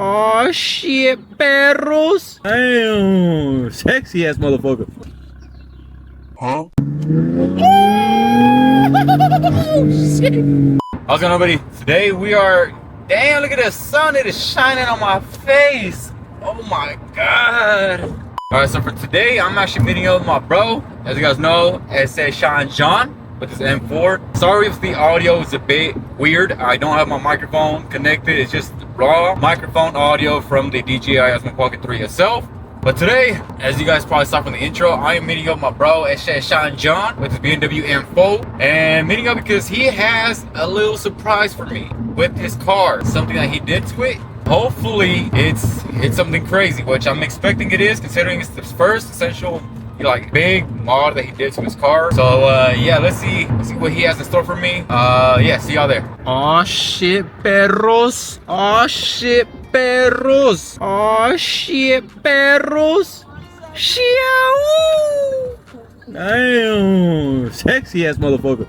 Oh shit, perros. Damn, sexy ass motherfucker. Huh? Oh shit. How's going on, everybody? Today we are, damn, look at the sun, it is shining on my face. Oh my god. Alright, so for today, I'm actually meeting up with my bro. As you guys know, it says Sean John with his M4. Sorry if the audio is a bit weird. I don't have my microphone connected. It's just raw microphone audio from the DJI Osmo Pocket 3 itself. But today, as you guys probably saw from the intro, I am meeting up with my bro, it says Sean John with his BMW M4. And meeting up because he has a little surprise for me with his car. Something that he did to it. Hopefully it's something crazy, which I'm expecting it is, considering it's the first essential, like, big mod that he did to his car. So yeah, let's see what he has in store for me. Yeah, see y'all there. Oh shit, perros. Oh shit, perros. Oh shit, perros. Shiao. Damn, sexy ass motherfucker.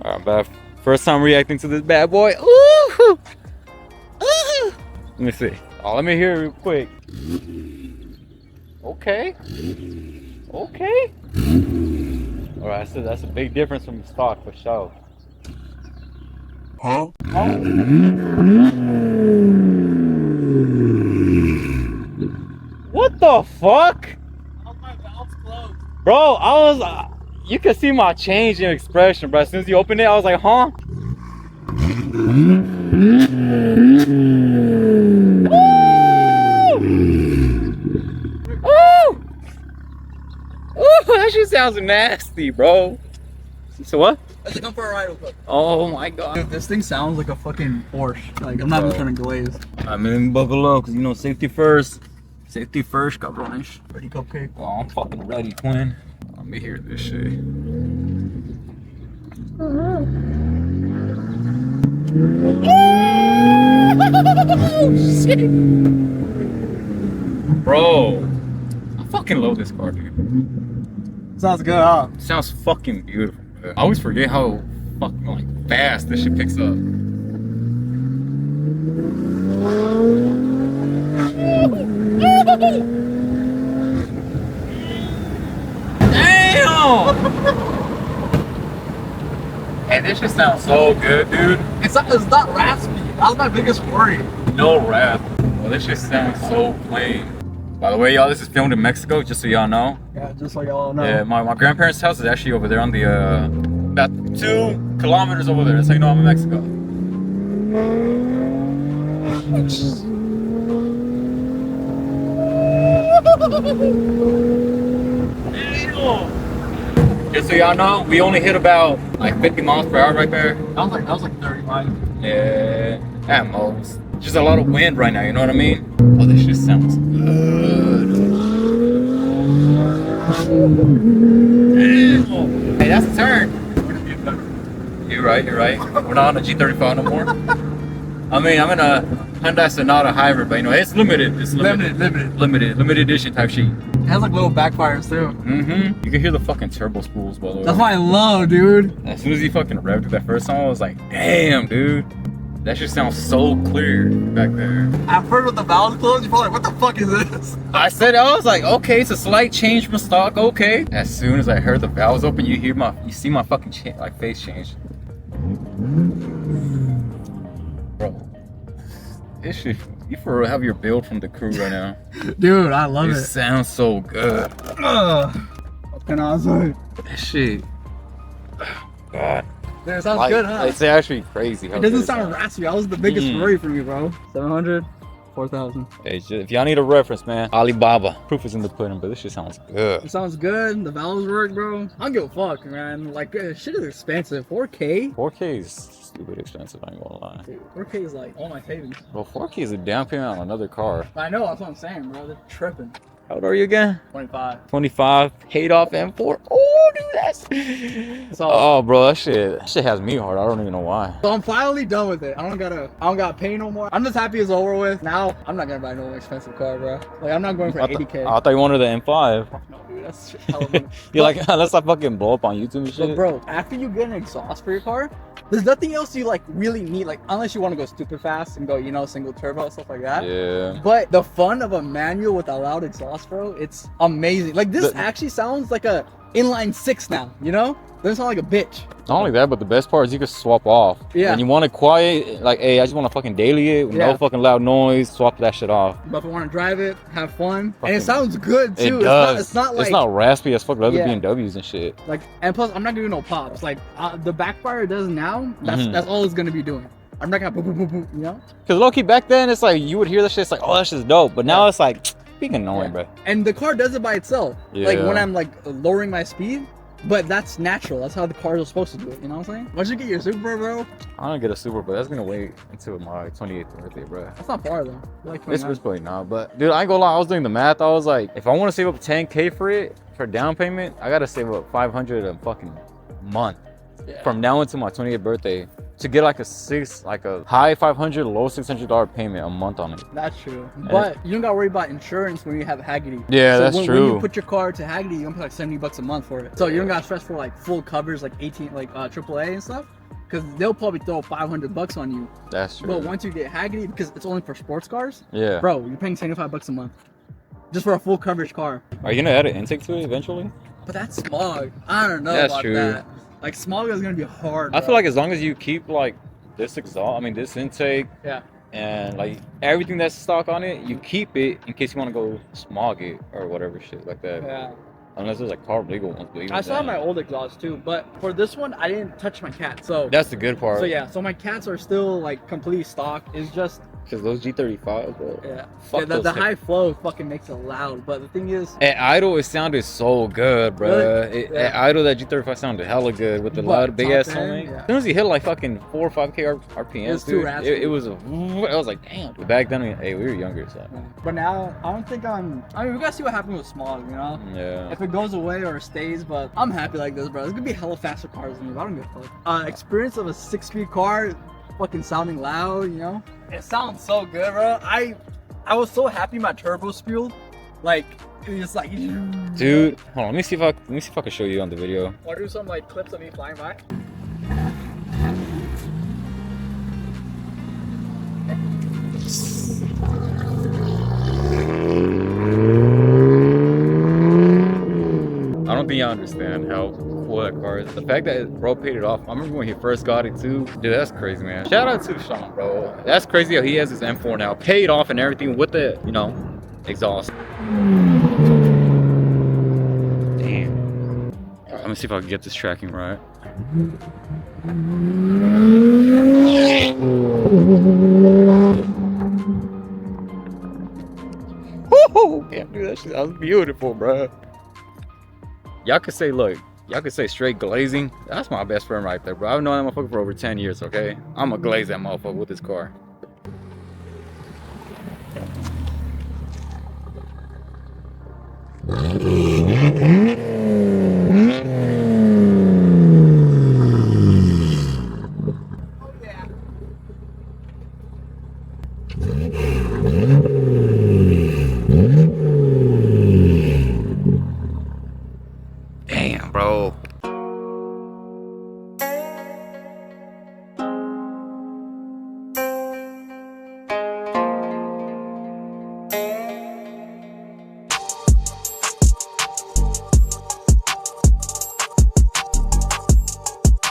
Alright, bad. First time reacting to this bad boy. Ooh. Let me see. Oh, let me hear it real quick. Okay. Okay. Alright, so that's a big difference from the stock for sure. Huh? Oh. What the fuck? Oh, my valve's closed. Bro, I was you can see my change in expression, bro. As soon as you opened it, I was like, huh? That shit sounds nasty, bro. So what? Let's come for a ride real quick. Oh my god. Dude, this thing sounds like a fucking Porsche. Like, I'm not even trying to glaze. I'm in buckle up, cause you know safety first. Safety first, cabrones. Ready, cupcake? Oh, I'm fucking ready, twin. Let me hear this shit. Oh, shit. Bro, I fucking love this car, dude. Sounds good, huh? It sounds fucking beautiful. I always forget how fucking like fast this shit picks up. Damn! Hey, this shit sounds so good, dude. It's not raspy. That's my biggest worry. No rap. Well, this shit sounds so plain. By the way, y'all, this is filmed in Mexico, just so y'all know. Yeah, just so y'all know. Yeah, my grandparents' house is actually over there on the, about 2 kilometers over there. That's how you know I'm in Mexico. Just so y'all know, we only hit about like 50 miles per hour right there. That was like 35. Yeah, at most. Just a lot of wind right now, you know what I mean? Oh, this shit sounds good. Hey, that's a turn. You're right. We're not on a G35 no more. I mean, I'm in a Hyundai Sonata hybrid, but you know, it's limited. It's limited edition type sheet. It has like little backfires too. Mm-hmm. You can hear the fucking turbo spools, by the way. That's what I love, dude. As soon as he fucking revved that first time, I was like, damn, dude. That shit sounds so clear back there. At first with the valves closed, you're probably like, what the fuck is this? I was like, okay, it's a slight change from stock, okay. As soon as I heard the valves open, you see my fucking face change. Bro, this shit, you for real have your build from the crew right now. Dude, I love it. It sounds so good. Fucking awesome. This shit, God. Dude, it sounds good, huh? It's actually crazy. It doesn't sound raspy. That was the biggest worry for me, bro. 700, 4,000. Hey, if y'all need a reference, man, Alibaba. Proof is in the pudding, but this shit sounds good. It sounds good. The valves work, bro. I don't give a fuck, man. Like, shit is expensive. 4K? 4K is stupid expensive, I ain't gonna lie. Dude, 4K is like all my savings. Bro, 4K is a down payment on another car. I know, that's what I'm saying, bro. They're tripping. How old are you again? 25. 25, paid off M4. Oh, dude, that's oh, bro, that shit has me hard. I don't even know why. So I'm finally done with it. I don't gotta pay no more. I'm just happy it's over with. Now I'm not gonna buy no expensive car, bro. Like, I'm not going for 80K. I thought you wanted the M5. No, dude, that's shit. You're like, let's not fucking blow up on YouTube and shit. But bro, after you get an exhaust for your car, There's nothing else you like really need, like unless you want to go stupid fast and go, you know, single turbo stuff like that. Yeah. But the fun of a manual with a loud exhaust, bro, it's amazing. Like this actually sounds like a inline six now, you know? Doesn't sound like a bitch. Not only that, but the best part is you can swap off. Yeah. When you want it quiet, like, hey, I just want to fucking daily it with no fucking loud noise, swap that shit off. But if I want to drive it, have fun, Fucking, and it sounds good too. It does. It's not like, it's not raspy as fuck like other BMWs and shit. Like, and plus, I'm not doing no pops. Like the backfire it does now, that's all it's gonna be doing. I'm not gonna boom, boom, boom, boom, you know? Because low key back then, it's like you would hear that shit, it's like, oh, that shit's dope. But now it's like, being annoying, bro. And the car does it by itself. Yeah. Like when I'm like lowering my speed. But that's natural. That's how the cars are supposed to do it. You know what I'm saying? Once you get your Supra, bro. I don't get a Supra, but that's gonna wait until my 28th birthday, bro. That's not far though. Like It's probably not, but dude, I ain't gonna lie. I was doing the math. I was like, if I want to save up 10K for it for down payment, I gotta save up 500 a fucking month from now until my 28th birthday to get like a high 500, low $600 payment a month on it. That's true. But you don't gotta worry about insurance when you have Hagerty. Yeah, so that's true. When you put your car to Hagerty, you're gonna pay like $70 a month for it. So you don't gotta stress for like full covers, like 18, like AAA and stuff. Because they'll probably throw $500 on you. That's true. But once you get Hagerty, because it's only for sports cars, bro, you're paying $75 a month just for a full coverage car. Are you gonna add an intake to it eventually? But that's smog. I don't know that's about true. that. Like smog is gonna be hard. Bro. I feel like as long as you keep like this exhaust, this intake, and like everything that's stock on it, you keep it in case you want to go smog it or whatever shit like that. Yeah. Unless there's like carb legal ones. But I saw my old exhaust too, but for this one, I didn't touch my cat. So that's the good part. So yeah, so my cats are still like completely stock. It's just because those G35, bro. Yeah. The high flow fucking makes it loud. But the thing is, at idle, it sounded so good, bro. Really? At idle, that G35 sounded hella good with the loud big ass tone. As soon as he hit like fucking 4 or 5K RPMs, it was dude, too raspy. it was. I was like, damn. But back then, hey, we were younger, so. But now, I don't think we gotta see what happens with smog, you know? Yeah. If it goes away or stays, but I'm happy like this, bro. There's gonna be hella faster cars than me. I don't give a fuck. Experience of a 6-speed car, fucking sounding loud, you know? It sounds so good, bro. I was so happy my turbo spewed. Like, it was like, dude, hold on. Let me see if I can show you on the video. Wanna do some like clips of me flying by? I don't think y'all understand how cool that car is. The fact that bro paid it off. I remember when he first got it too. Dude, that's crazy, man. Shout out to Sean, bro. That's crazy how he has his M4 now, paid off and everything with the, exhaust. Damn. Right, let me see if I can get this tracking right. Woo! Damn, dude, that shit sounds beautiful, bro. Y'all could say, look, y'all could say straight glazing. That's my best friend right there, bro. I've known that motherfucker for over 10 years, okay? I'm gonna glaze that motherfucker with this car.